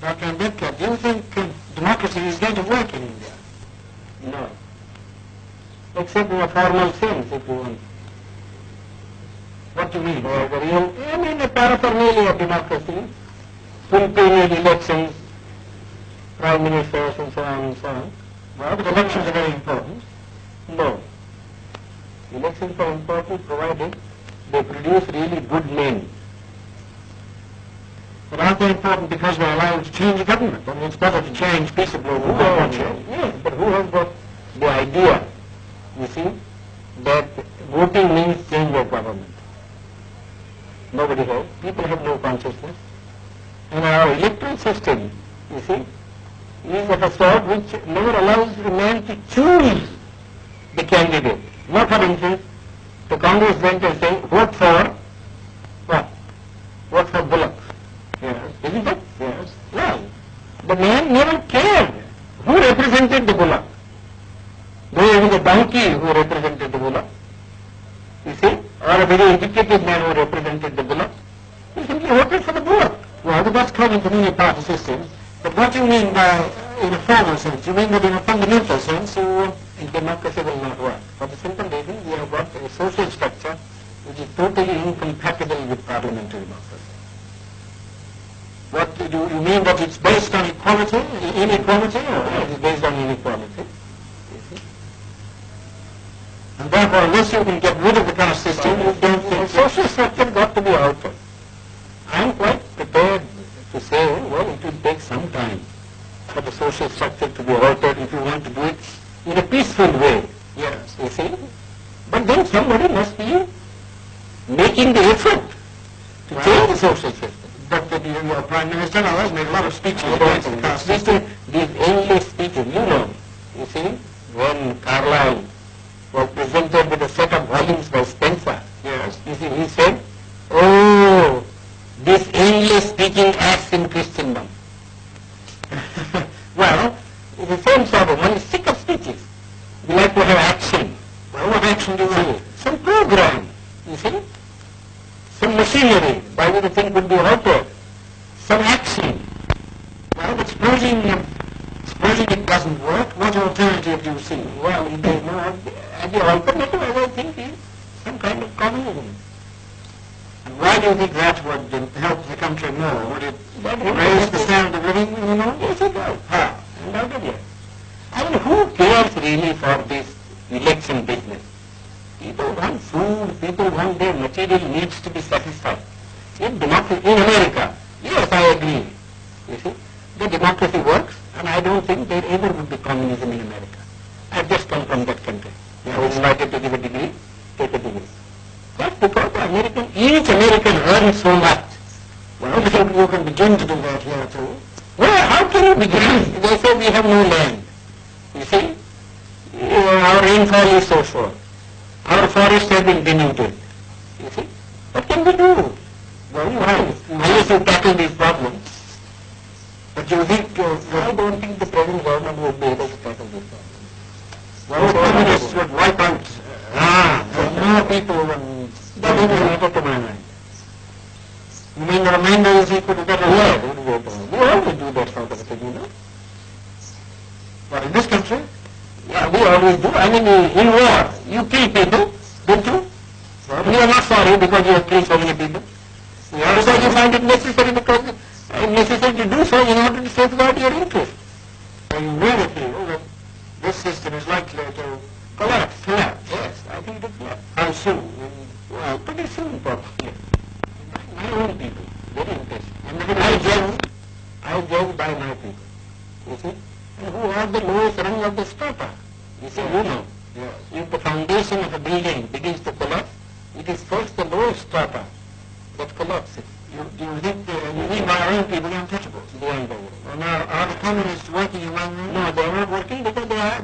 Dr. Ambedkar, do you think democracy is going to work in India? No. Except in a formal sense, if you want. What do you mean? The real, I mean the paraphernalia of democracy, full period elections, prime ministers and so on and so on. Well, but elections are very important. No. Elections are important provided they produce really good men. But aren't they important because we're allowed to change the government? I mean, it's better to change peaceably than not change. Yes, but who has got the idea, you see, that voting means change of government? Nobody has. People have no consciousness. And our electoral system, you see, is of a sort which never allows the man to choose the candidate. Not for instance, the Congress went and say, vote for what? Vote for Bullock. Yes. Isn't it? Yes. Well, the man never cared who represented the Bullock. Though it was a donkey who represented the Bullock, you see, or a very educated man who represented the Bullock, he simply voted for the Bullock. Well, that's coming to many party systems. But what do you mean by, in a formal sense? You mean that in a fundamental sense, democracy will not work. For the simple reason, we have got a social structure which is totally incompatible with parliamentary democracy. What do you mean that it's based on equality, inequality, or it is based on inequality? You see? And therefore, unless you can get rid of the caste system, you don't think the social structure got to be altered. I am quite prepared to say, well, it will take some time for the social structure to be altered if you want to do it in a peaceful way. Yes. You see? But then somebody must be making the effort to change the social system. But your Prime Minister and others made a lot of speeches against the caste system. These endless speeches, you see, when Carlyle was presented with a set of volumes by Spencer, yes, you see, he said, oh, this endless speaking acts in Christendom. Well, it's the same sort of one is sick of speeches. We like to have action. Well, what action do you want? Some program, you see. Some machinery by which the thing could be altered. Some action. Well, but supposing it doesn't work, what alternative do you see? Well, there is no, the alternative, I don't think, is some kind of communism. And why do you think that would help the country more? Would it raise the standard of living, you know? Yes, it does. Undoubtedly. I mean, who cares really for this election business? People want food, people want their material needs to be satisfied. In democracy, in America, yes, I agree. You see, the democracy works, and I don't think there ever would be communism in America. I've just come from that country. I was invited to give a degree, take a degree. That's because each American earns so much. Well, you can begin to do that here too. Well, how can you begin? They say we have no land. You see, our rainfall is so short. Our forests have been denuded. You see, what can we do? Well, unless you tackle these problems. But you think, I don't think the present government would be able to tackle these problems. Well, the communists would wipe out more people than that is matter to my mind. You mean the remainder is equal to that? Yeah, we always do that sort of thing, you know. But in this country? Yeah, we always do. I mean, in war, you kill people, don't you? Well, You are not sorry because you have killed so many people. yeah, Because you find it necessary because it's necessary to do so in order to safeguard your interest. So you really feel that this system is likely to Collapse. Yes, I think it will. how soon? Well, pretty soon, probably. My own people, very interesting. And I judge by my people, you see, and who are the lowest rung of the strata. You see, you know, yes. if the foundation of a building begins to collapse, it is first the lowest strata that collapses. Do you think by our own people are untouchable? They are the Well, now, are the communists working among them? No, they are not working because they are